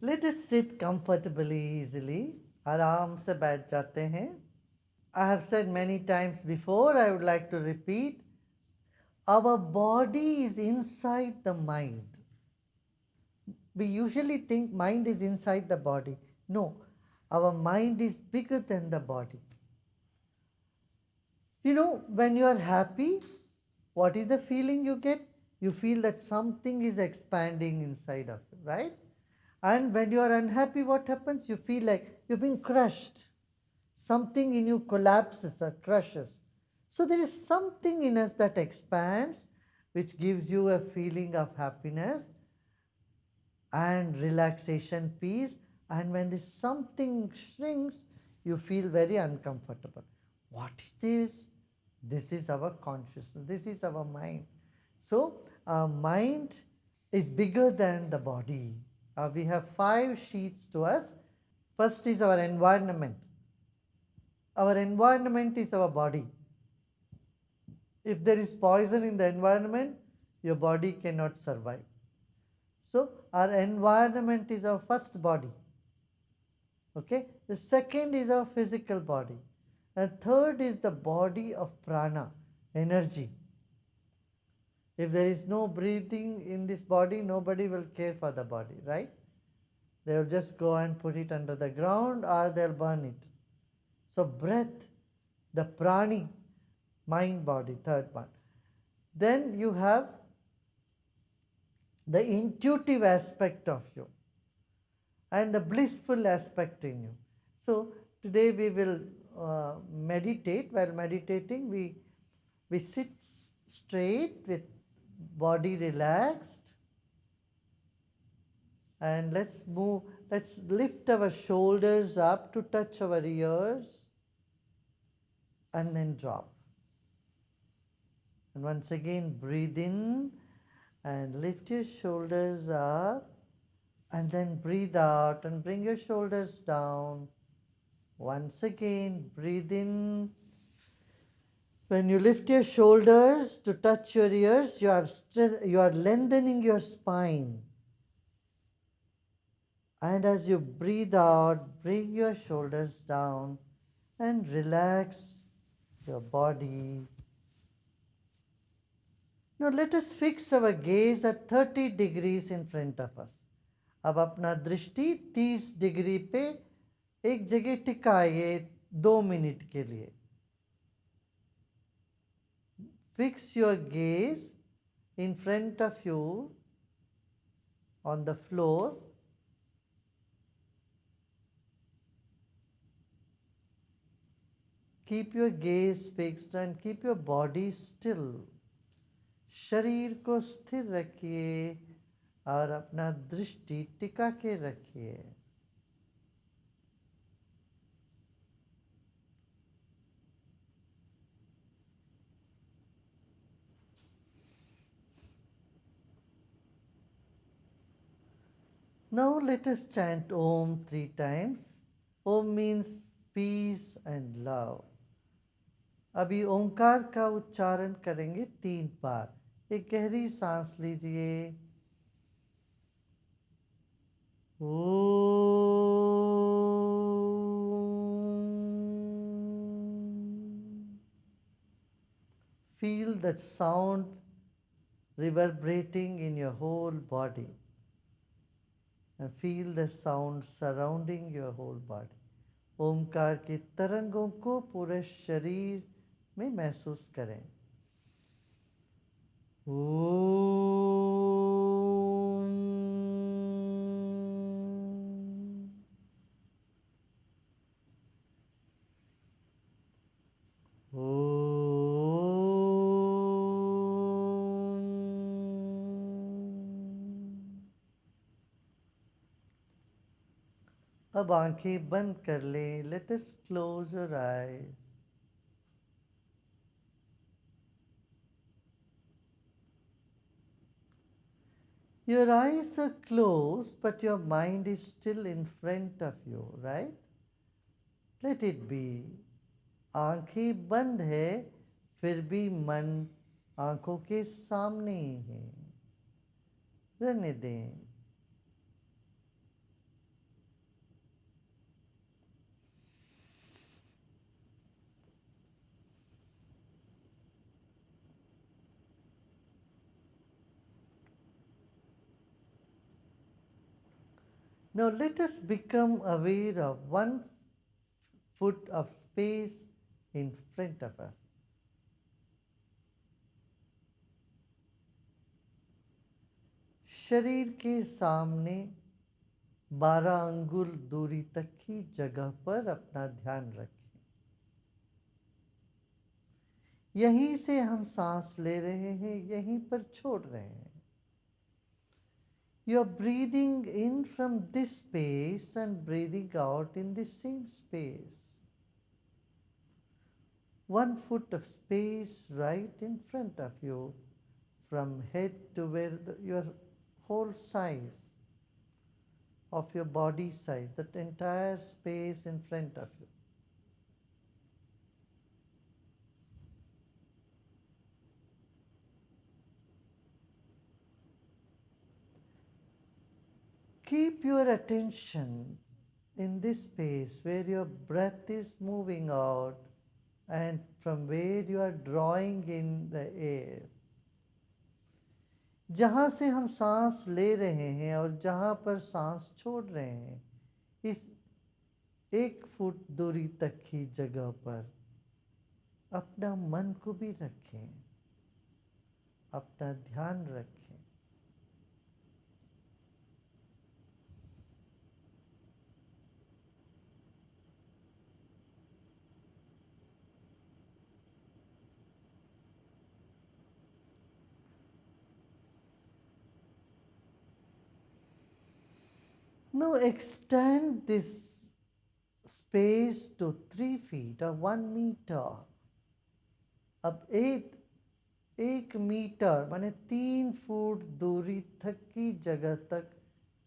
Let us sit comfortably, easily. आराम से बैठ जाते हैं. I have said many times before, I would like to repeat, our body is inside the mind. We usually think mind is inside the body. No, our mind is bigger than the body. You know, when you are happy, what is the feeling you get? You feel that something is expanding inside of you, right? And when you are unhappy, what happens? You feel like you've been crushed. Something in you collapses or crushes. So there is something in us that expands, which gives you a feeling of happiness and relaxation, peace. And when this something shrinks, you feel very uncomfortable. What is this? This is our consciousness, this is our mind. So, our mind is bigger than the body. We have 5 sheets to us. First is our environment. Our environment is our body. If there is poison in the environment, your body cannot survive. So, our environment is our first body. Okay, the second is our physical body, and third is the body of prana, energy. If there is no breathing in this body, nobody will care for the body, right? They will just go and put it under the ground or they'll burn it. So, breath, the prani, mind body, third one. Then you have the intuitive aspect of you and the blissful aspect in you. So, today we will meditate. While meditating, we sit straight with body relaxed, and let's lift our shoulders up to touch our ears and then drop. And once again, breathe in and lift your shoulders up, and then breathe out and bring your shoulders down. Once again, breathe in. When you lift your shoulders to touch your ears, you are lengthening your spine. And as you breathe out, bring your shoulders down and relax your body. Now let us fix our gaze at 30 degrees in front of us. अब अपना दृष्टि 30 degree पे एक जगह टिकाइए 2 minute के लिए. Fix your gaze in front of you on the floor. Keep your gaze fixed and keep your body still. शरीर को स्थिर रखिए और अपना दृष्टि टिका के रखिए. Now let us chant Om 3 times. Om means peace and love. अभी ओंकार का उच्चारण करेंगे 3 बार. एक गहरी सांस लीजिए. Feel that sound reverberating in your whole body, and feel the sound surrounding your whole body. Omkar की तरंगों को पूरे शरीर में महसूस करें. अब आंखें बंद कर लें. Let us close your eyes. Your eyes are closed, but your mind is still in front of you, right? Let it be. आंखें बंद है, फिर भी मन आंखों के सामने ही है. रहने दें. Now let us become aware of 1 foot of space in front of us. शरीर के सामने 12 अंगुल दूरी तक की जगह पर अपना ध्यान रखें। यहीं से हम सांस ले रहे हैं, यहीं पर छोड़ रहे हैं। You are breathing in from this space and breathing out in the same space. 1 foot of space right in front of you, from head to where your whole size of your body size, that entire space in front of you. Keep your attention in this space where your breath is moving out and from where you are drawing in the air. जहाँ से हम सांस ले रहे हैं और जहाँ पर सांस छोड़ रहे हैं, इस 1 फुट दूरी तक की जगह पर अपना मन को भी रखें, अपना ध्यान रखें। Now extend this space to 3 feet or 1 meter. अब 1 मीटर माने 3 फुट दूरी तक की जगह तक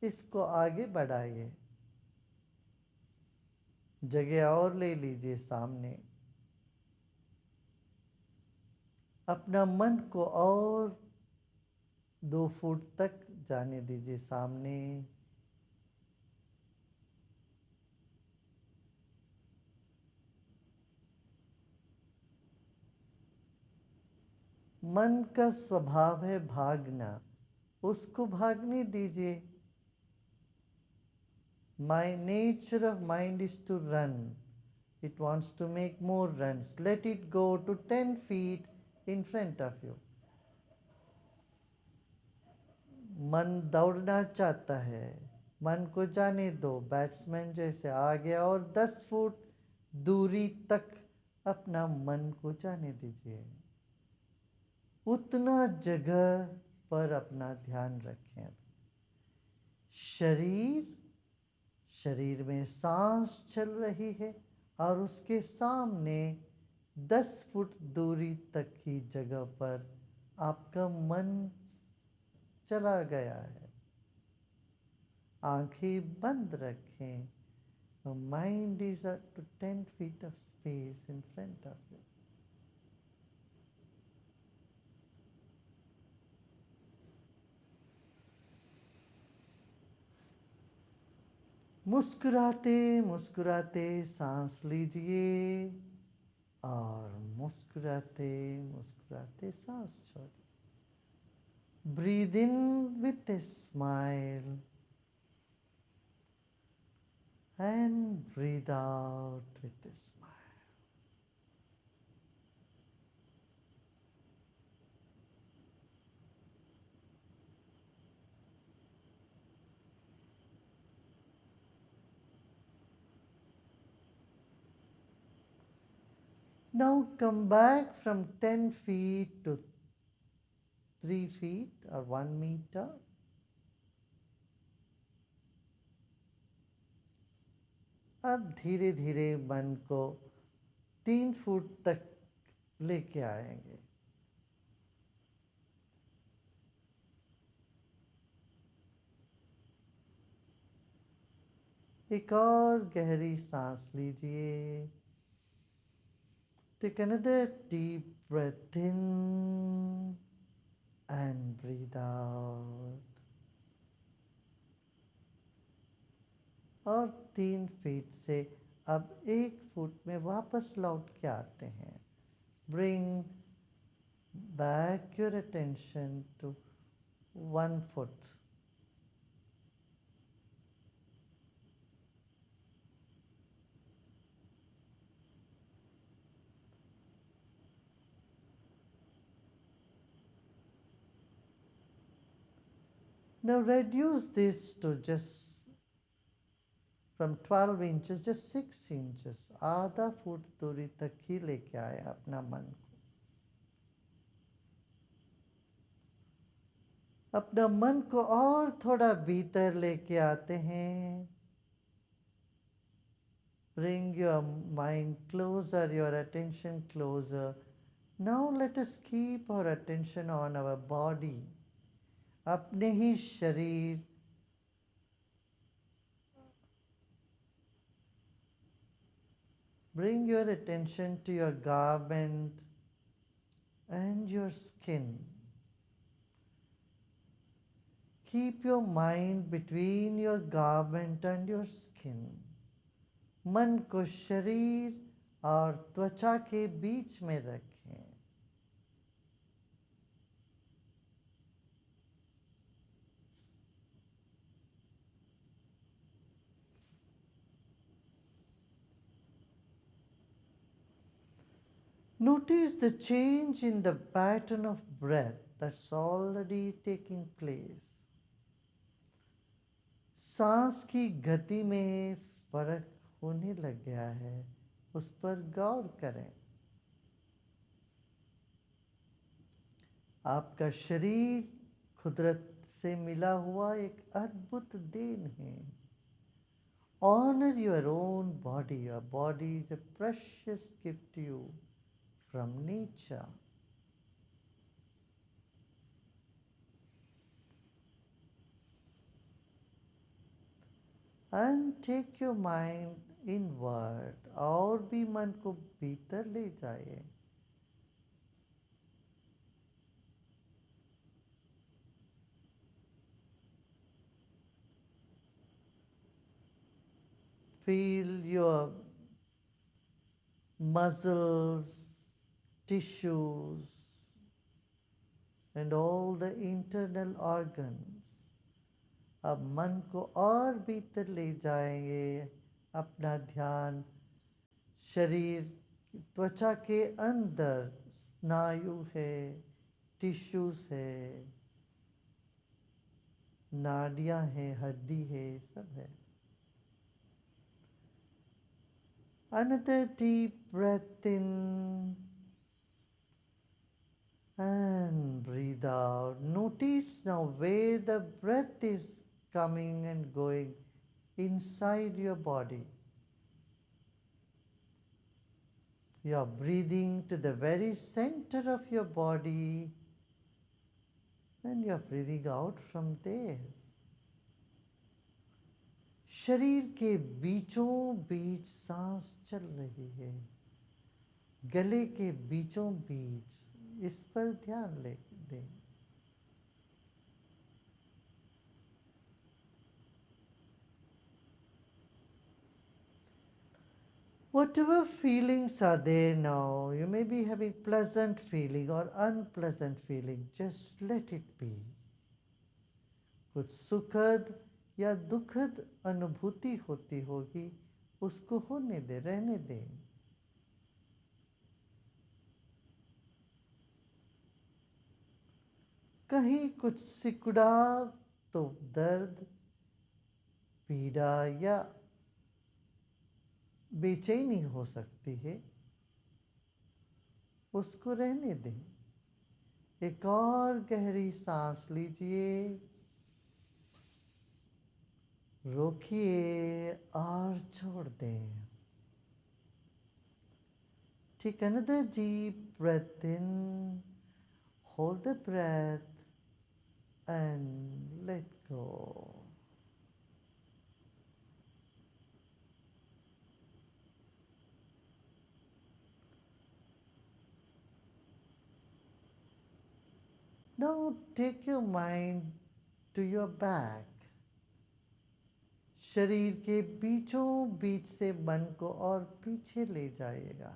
इसको आगे बढ़ाइए। जगह और ले लीजिए सामने। अपना मन को और 2 फुट तक जाने दीजिए सामने। मन का स्वभाव है भागना, उसको भागने दीजिए। My nature of mind is to run. It wants to make more runs. Let it go to 10 feet in front of you. मन दौड़ना चाहता है, मन को जाने दो, बैट्समैन जैसे आ गया और 10 फुट दूरी तक अपना मन को जाने दीजिए। उतना जगह पर अपना ध्यान रखें। शरीर में सांस चल रही है और उसके सामने 10 फुट दूरी तक की जगह पर आपका मन चला गया है। आंखें बंद रखें। The mind is up to 10 feet of space in front of you. मुस्कुराते मुस्कुराते सांस लीजिए और मुस्कुराते मुस्कुराते सांस छोड़िए। Breathe in with a smile and breathe out with a smile. Now come back from 10 feet to 3 feet or 1 meter. अब धीरे धीरे मन को 3 फुट तक लेके आएंगे। एक और गहरी सांस लीजिए। Take another deep breath in and breathe out. और 3 फीट से अब 1 फुट में वापस लौट के आते हैं। Bring back your attention to 1 foot. Now reduce this to just from 12 inches, just 6 inches. आधा फुट दूरी तक ही लेके आए अपना मन को. अपना मन को और थोड़ा भीतर लेके आते हैं. Bring your mind closer, your attention closer. Now let us keep our attention on our body. अपने ही शरीर. Bring your attention to your garment and your skin. Keep your mind between your garment and your skin. मन को शरीर और त्वचा के बीच में रखें. Notice the change in the pattern of breath that's already taking place. सांस की गति में फर्क होने लग गया है, उस पर गौर करें. आपका शरीर कुदरत से मिला हुआ एक अद्भुत देन है. Honor your own body. Your body is a precious gift to you from nature. And take your mind inward. और भी मन को भीतर ले जाइए. Feel your muscles, tissues, and all the internal organs. अब मन को और भीतर ले जाएंगे. अपना ध्यान शरीर त्वचा के अंदर स्नायु है, टिश्यूज है, नाड़ियाँ हैं, हड्डी है, सब है. Another deep breath in and breathe out. Notice now where the breath is coming and going inside your body. You are breathing to the very center of your body and you are breathing out from there. शरीर के बीचों बीच सांस चल रही है. गले के बीचों बीच, इस पर ध्यान दें. Whatever feelings are there now, you may be having pleasant feeling or unpleasant feeling, just let it be. कुछ सुखद या दुखद अनुभूति होती होगी, उसको होने दे, रहने दें. कहीं कुछ सिकुड़ा तो दर्द, पीड़ा या बेचैनी हो सकती है, उसको रहने दें. एक और गहरी सांस लीजिए, रोकिए और छोड़ दें. Take another deep breath in, hold the breath and let go. Now take your mind to your back. शरीर के बीचों बीच से मन को और पीछे ले जाइएगा.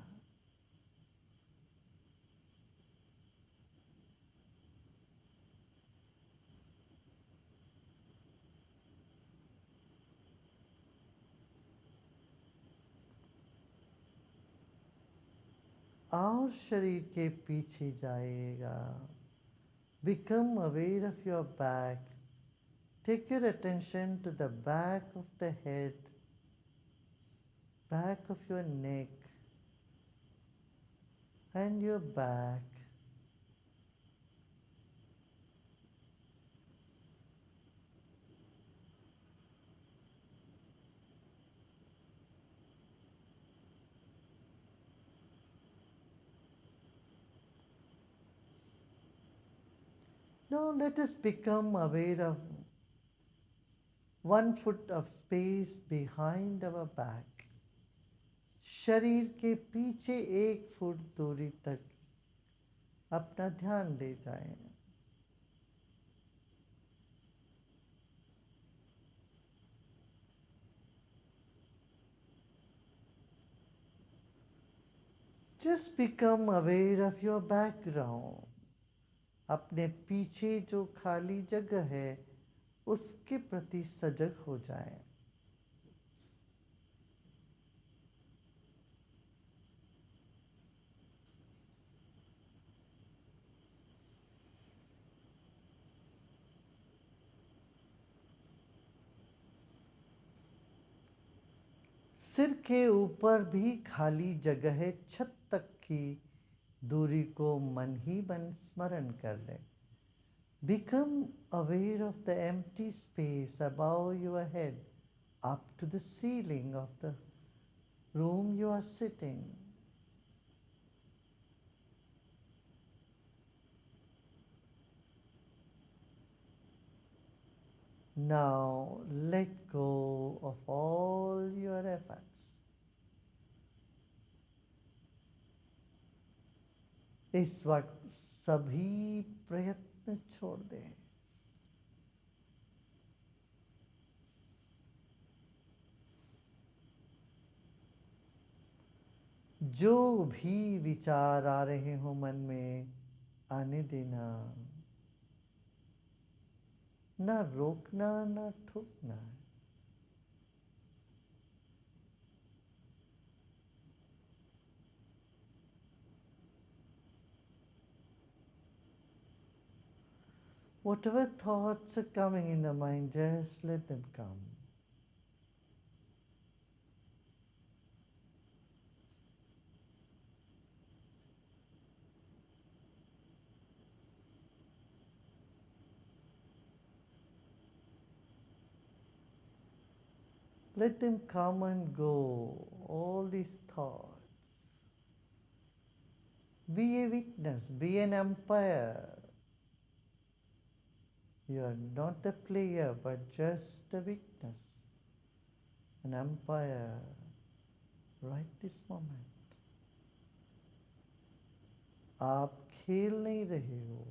और शरीर के पीछे जाइएगा. Become aware of your back. Take your attention to the back of the head, back of your neck, and your back. Now let us become aware of 1 foot of space behind our back. शरीर के पीछे 1 foot दूरी तक अपना ध्यान ले जाएं। Just become aware of your background. अपने पीछे जो खाली जगह है उसके प्रति सजग हो जाएं। सिर के ऊपर भी खाली जगह है, छत तक की दूरी को मन ही मन स्मरण कर लें। Become aware of the empty space above your head up to the ceiling of the room you are sitting. Now let go of all your efforts. इस वक्त सभी प्रयत्न छोड़ दें। जो भी विचार आ रहे हो मन में आने देना, ना रोकना ना ठोकना। Whatever thoughts are coming in the mind, just let them come. Let them come and go, all these thoughts. Be a witness, be an umpire. You are not the player, but just a witness, an umpire, right this moment. आप खेल नहीं रहे हो,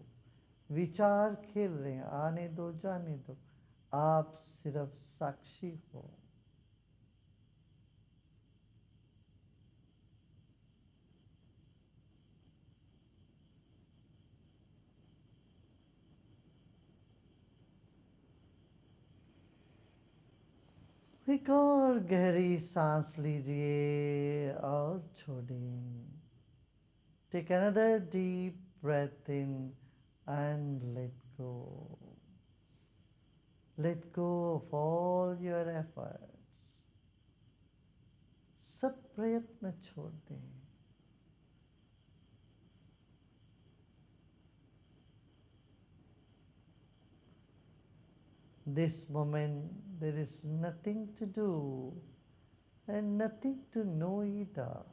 विचार खेल रहे हैं, आने दो जाने दो, आप सिर्फ साक्षी हो। एक और गहरी सांस लीजिए और छोड़ें। Take another deep breath in and let go. Let go of all your efforts. सब प्रयत्न छोड़ दें। This moment there is nothing to do and nothing to know either.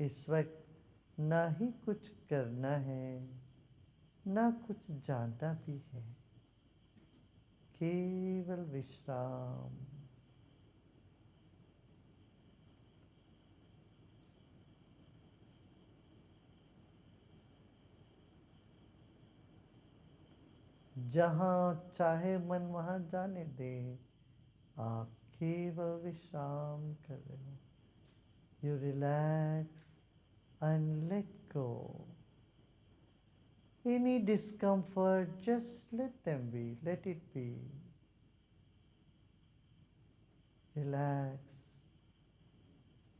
इस वक्त ना ही कुछ करना है ना कुछ जानना भी है, केवल विश्राम। जहाँ चाहे मन वहाँ जाने दे, आप केवल विश्राम कर रहे हो। You relax and let go. Any discomfort, just let them be, let it be. Relax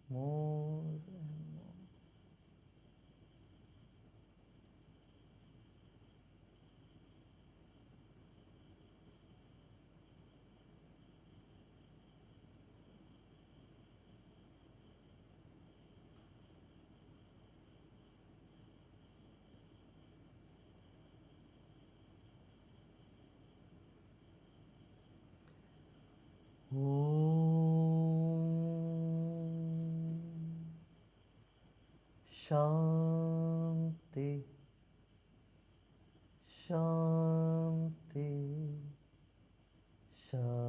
more and more. Shanti, Shanti, Shanti.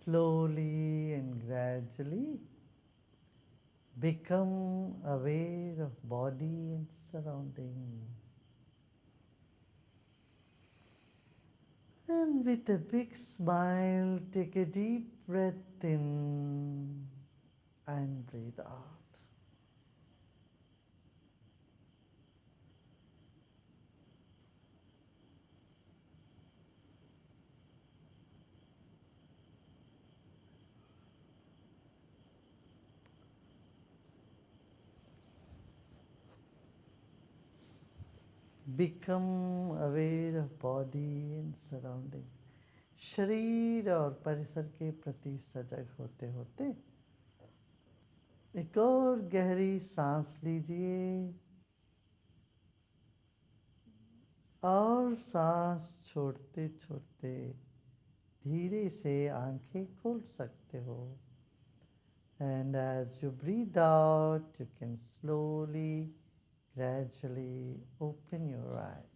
Slowly and gradually become aware of body and surroundings. And with a big smile, take a deep breath in and breathe out. Become aware of body and surrounding. शरीर और परिसर के प्रति सजग होते होते एक और गहरी सांस लीजिए और सांस छोड़ते छोड़ते धीरे से आंखें खोल सकते हो. And as you breathe out, you can slowly, gradually open your eyes.